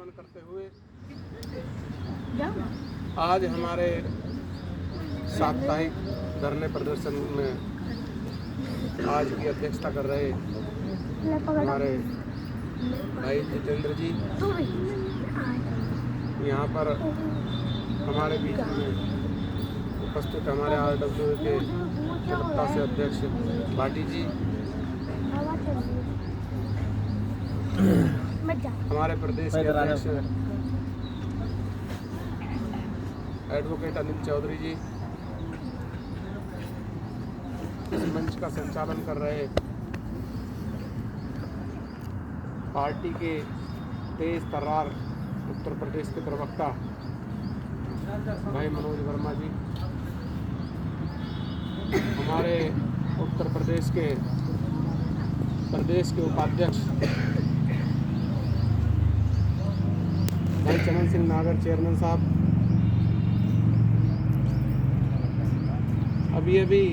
नमन करते हुए आज हमारे साप्ताहिक धरने प्रदर्शन में आज की अध्यक्षता कर रहे हमारे भाई जितेंद्र जी यहाँ पर हमारे बीच में उपस्थित हमारे RWA के प्रवक्ता से अध्यक्ष भाटी जी, हमारे प्रदेश के अध्यक्ष एडवोकेट अनिल चौधरी जी, इस मंच का संचालन कर रहे पार्टी के तेज तर्रार उत्तर प्रदेश के प्रवक्ता भाई मनोज वर्मा जी, हमारे उत्तर प्रदेश के उपाध्यक्ष भाई चमन सिंह नागर चेयरमैन साहब, अभी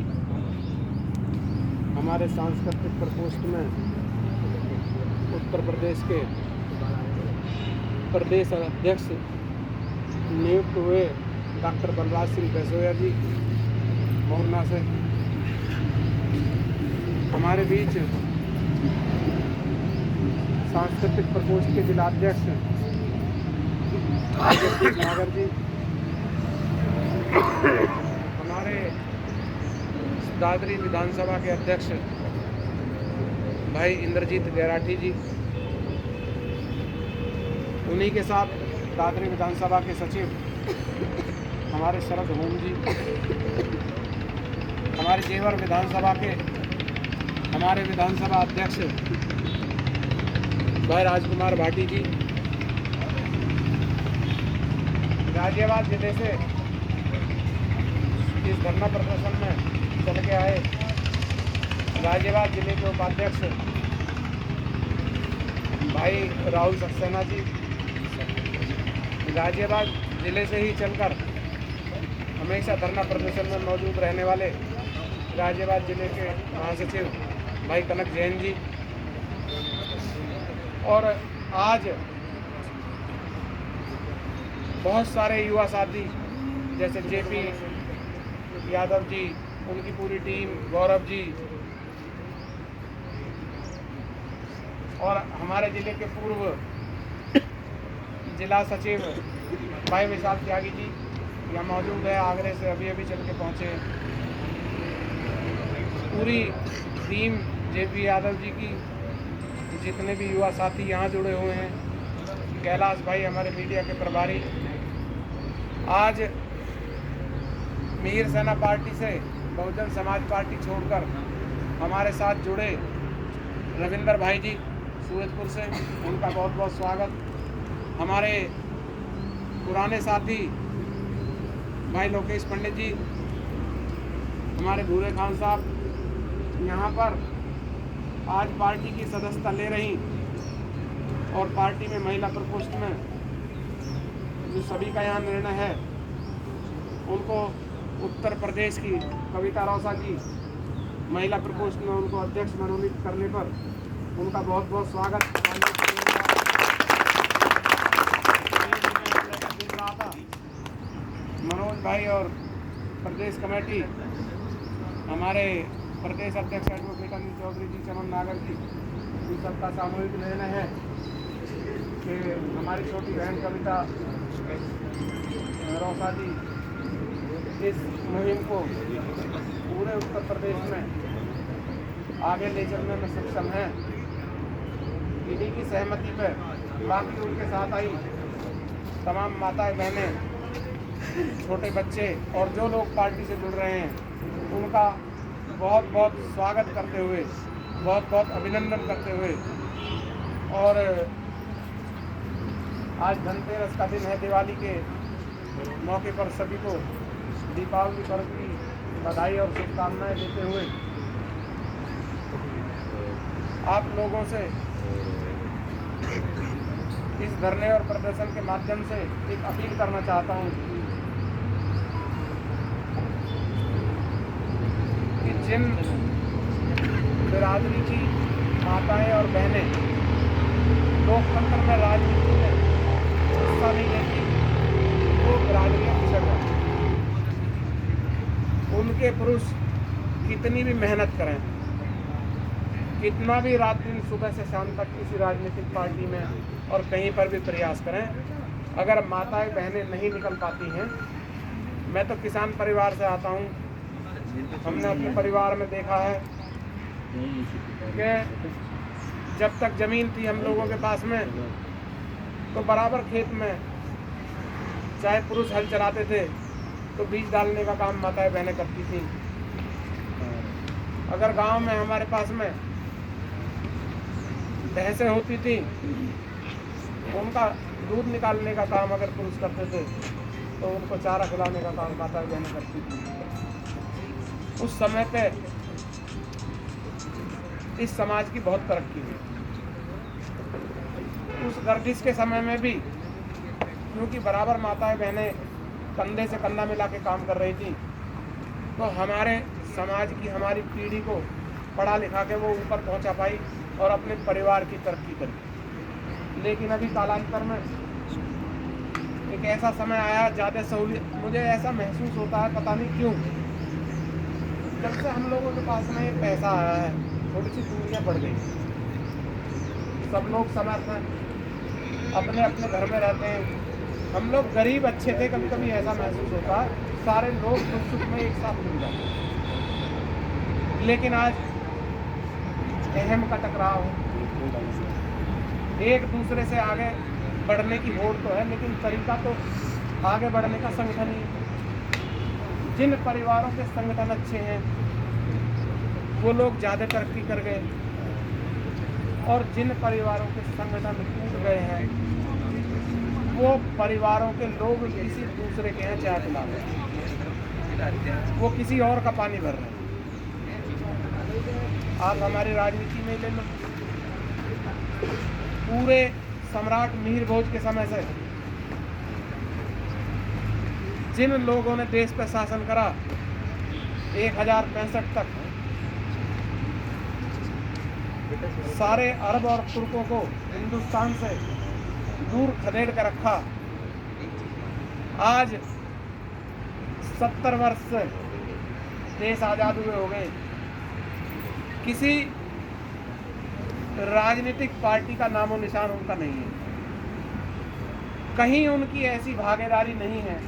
हमारे सांस्कृतिक प्रकोष्ठ में उत्तर प्रदेश के प्रदेश अध्यक्ष नियुक्त हुए डॉक्टर बलराज सिंह बैसोया जी मोरना से, हमारे बीच सांस्कृतिक प्रकोष्ठ के जिलाध्यक्ष जगदीश नागर जी, हमारे दादरी विधानसभा के अध्यक्ष भाई इंद्रजीत गैराठी जी, उन्हीं के साथ दादरी विधानसभा के सचिव हमारे शरद होम जी, हमारे जेवर विधानसभा के हमारे विधानसभा अध्यक्ष भाई राजकुमार भाटी जी, गाजियाबाद जिले से इस धरना प्रदर्शन में चल के आए गाजियाबाद जिले के उपाध्यक्ष भाई राहुल सक्सेना जी, गाजियाबाद जिले से ही चलकर हमेशा धरना प्रदर्शन में मौजूद रहने वाले गाजियाबाद जिले के महासचिव भाई कनक जैन जी, और आज बहुत सारे युवा साथी जैसे JP यादव जी, उनकी पूरी टीम, गौरव जी, और हमारे जिले के पूर्व जिला सचिव भाई विशाल त्यागी जी यहाँ मौजूद है, आगरे से अभी चल के पहुँचे। पूरी टीम JP यादव जी की जितने भी युवा साथी यहाँ जुड़े हुए हैं, कैलाश भाई हमारे मीडिया के प्रभारी, आज मीर सेना पार्टी से बहुजन समाज पार्टी छोड़कर हमारे साथ जुड़े रविंदर भाई जी सूरजपुर से, उनका बहुत बहुत स्वागत। हमारे पुराने साथी भाई लोकेश पंडित जी, हमारे भूरे खान साहब यहाँ पर आज पार्टी की सदस्यता ले रही, और पार्टी में महिला प्रकोष्ठ में जो सभी का यहाँ निर्णय है, उनको उत्तर प्रदेश की कविता रौसा जी महिला प्रकोष्ठ में उनको अध्यक्ष मनोनीत करने पर उनका बहुत बहुत स्वागत। मनोज भाई और प्रदेश कमेटी हमारे प्रदेश अध्यक्ष एडवोकेट अनिल चौधरी जी, चमन नागर जी, इन सबका सामूहिक निर्णय है कि हमारी छोटी बहन कविता रौसा जी इस मुहिम को पूरे उत्तर प्रदेश में आगे ले चलने में सक्षम है। इन्हीं की सहमति पर बाकी उनके साथ आई तमाम माताएं बहनें, छोटे बच्चे और जो लोग पार्टी से जुड़ रहे हैं, उनका बहुत बहुत स्वागत करते हुए, बहुत बहुत अभिनंदन करते हुए, और आज धनतेरस का दिन है, दिवाली के मौके पर सभी को दीपावली पर्व की बधाई और शुभकामनाएं देते हुए आप लोगों से इस धरने और प्रदर्शन के माध्यम से एक अपील करना चाहता हूं कि जिन बिरादरी की माताएं और बहनें लोकतंत्र में, राजनीति में हवा नहीं रहती, वो बिरादरियाँ पिछड़ जाती। उनके पुरुष कितनी भी मेहनत करें, कितना भी रात दिन सुबह से शाम तक किसी राजनीतिक पार्टी में और कहीं पर भी प्रयास करें, अगर माताएं बहनें नहीं निकल पाती हैं। मैं तो किसान परिवार से आता हूँ, हमने अपने परिवार में देखा है कि जब तक ज़मीन थी हम लोगों के पास में, तो बराबर खेत में चाहे पुरुष हल चलाते थे तो बीज डालने का काम माताएं बहनें करती थी। अगर गांव में हमारे पास में भैंसें होती थी, उनका दूध निकालने का काम अगर पुरुष करते थे तो उनको चारा खिलाने का काम माताएं बहनें करती थी। उस समय पे इस समाज की बहुत तरक्की हुई। उस गर्दिश के समय में भी क्योंकि बराबर माताएं बहनें कंधे से कंधा मिला के काम कर रही थी, तो हमारे समाज की हमारी पीढ़ी को पढ़ा लिखा के वो ऊपर पहुंचा पाई और अपने परिवार की तरक्की करी। लेकिन अभी कालांतर में एक ऐसा समय आया, ज़्यादा सहूलियत, मुझे ऐसा महसूस होता है पता नहीं क्यों, जब से हम लोगों के पास में ये पैसा आया है थोड़ी सी दूरियाँ बढ़ गई। सब लोग समर्थ हैं, अपने अपने घर में रहते हैं। हम लोग गरीब अच्छे थे, कभी कभी ऐसा महसूस होता है सारे लोग दुख सुख में एक साथ मिल जाते हैं। लेकिन आज अहम का टकराव, एक दूसरे से आगे बढ़ने की होड़ तो है, लेकिन तरीका तो आगे बढ़ने का संगठन ही। जिन परिवारों के संगठन अच्छे हैं वो लोग ज़्यादा तरक्की कर गए, और जिन परिवारों के संगठन टूट गए हैं वो परिवारों के लोग किसी दूसरे के यहाँ चाय पिला रहे हैं, वो किसी और का पानी भर रहे हैं। आप हमारी राजनीति में ले लो, पूरे सम्राट मिहिर भोज के समय से जिन लोगों ने देश पर शासन करा 1065 तक, सारे अरब और तुर्कों को हिंदुस्तान से दूर खदेड़ कर रखा। आज 70 वर्ष से देश आज़ाद हुए हो गए, किसी राजनीतिक पार्टी का नामो निशान उनका नहीं है, कहीं उनकी ऐसी भागीदारी नहीं है।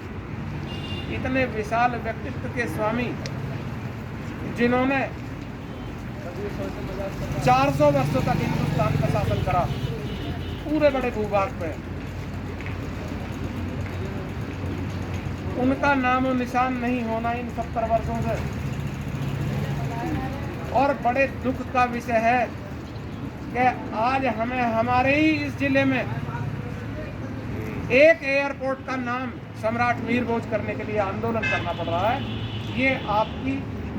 इतने विशाल व्यक्तित्व के स्वामी जिन्होंने 400 वर्षों तक हिंदुस्तान का शासन करा पूरे बड़े भूभाग पे, उनका नामो निशान नहीं होना इन 70 वर्षों से। और बड़े दुख का विषय है कि आज हमें हमारे ही इस जिले में एक एयरपोर्ट का नाम सम्राट मिहिर भोज करने के लिए आंदोलन करना पड़ रहा है। ये आपकी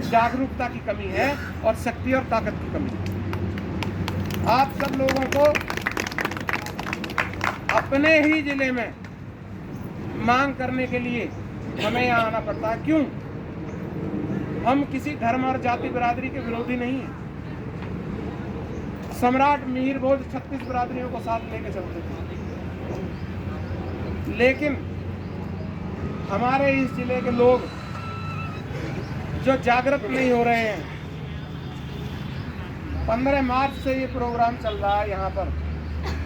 जागरूकता की कमी है और शक्ति और ताकत की कमी है। आप सब लोगों को अपने ही जिले में मांग करने के लिए हमें यहाँ आना पड़ता है। क्यों? हम किसी धर्म और जाति बिरादरी के विरोधी नहीं हैं। सम्राट मिहिर भोज 36 बिरादरियों को साथ लेके चलते थे, लेकिन हमारे इस जिले के लोग जो जागृत नहीं हो रहे हैं। 15 मार्च से ये प्रोग्राम चल रहा है यहाँ पर,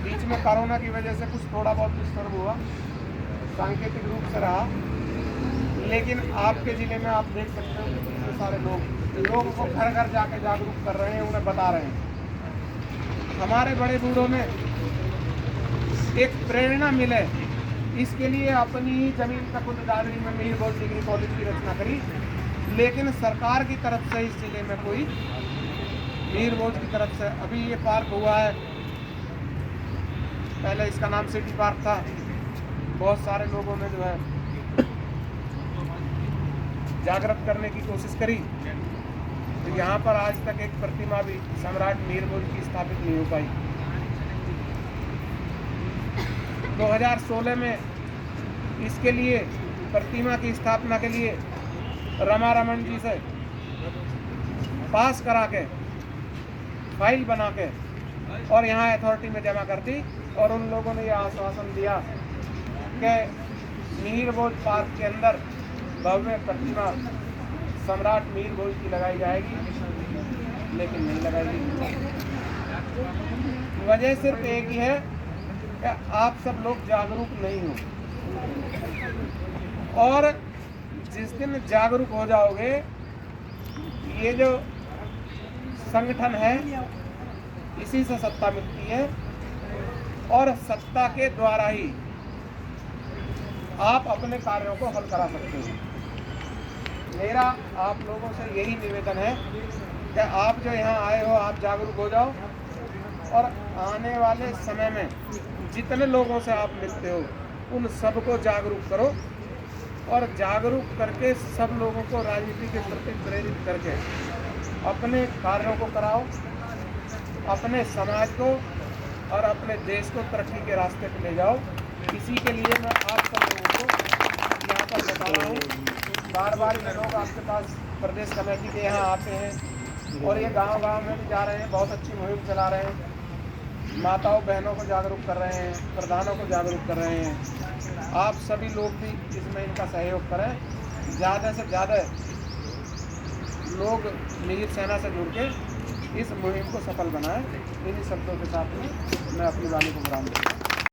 बीच में कोरोना की वजह से कुछ थोड़ा बहुत डिस्टर्ब हुआ, सांकेतिक रूप से रहा, लेकिन आपके ज़िले में आप देख सकते हो कितने सारे लोगों को घर घर जाके जागरूक कर रहे हैं, उन्हें बता रहे हैं। हमारे बड़े बूढ़ों ने एक प्रेरणा मिले, इसके लिए अपनी ही ज़मीन का खुद दादरी में मिहिर भोज डिग्री कॉलेज की रचना करी, लेकिन सरकार की तरफ से इस जिले में कोई मिहिर भोज की तरफ से अभी ये पार्क हुआ है। पहले इसका नाम सिटी पार्क था। बहुत सारे लोगों ने जो है जागृत करने की कोशिश करी, तो यहाँ पर आज तक एक प्रतिमा भी सम्राट मिहिर भोज की स्थापित नहीं हो पाई। 2016 में इसके लिए प्रतिमा की स्थापना के लिए रमा रमन जी से पास करा के फाइल बना के और यहाँ अथॉरिटी में जमा कर दी, और उन लोगों ने यह आश्वासन दिया के मिहिर भोज पार्क के अंदर भव्य प्रतिमा सम्राट मिहिर भोज की लगाई जाएगी, लेकिन नहीं लगाएगी। वजह सिर्फ एक ही है कि आप सब लोग जागरूक नहीं हो, और जिस दिन जागरूक हो जाओगे, ये जो संगठन है इसी से सत्ता मिलती है, और सत्ता के द्वारा ही आप अपने कार्यों को हल करा सकते हो। मेरा आप लोगों से यही निवेदन है कि आप जो यहाँ आए हो, आप जागरूक हो जाओ, और आने वाले समय में जितने लोगों से आप मिलते हो उन सबको जागरूक करो, और जागरूक करके सब लोगों को राजनीति के प्रति प्रेरित करके अपने कार्यों को कराओ, अपने समाज को और अपने देश को तरक्की के रास्ते पे ले जाओ। इसी के लिए मैं आप सब लोगों को यहाँ पर बता रहा हूँ। बार बार ये लोग आपके पास प्रदेश कमेटी के यहाँ आते हैं और ये गांव-गांव में भी जा रहे हैं, बहुत अच्छी मुहिम चला रहे हैं, माताओं बहनों को जागरूक कर रहे हैं, प्रधानों को जागरूक कर रहे हैं। आप सभी लोग भी इसमें इनका सहयोग करें, ज़्यादा से ज़्यादा लोग मिहिर सेना से जुड़ के इस मुहिम को सफल बनाएं। इन्हीं शब्दों के साथ में मैं अपनी वाणी को विराम दूँगा।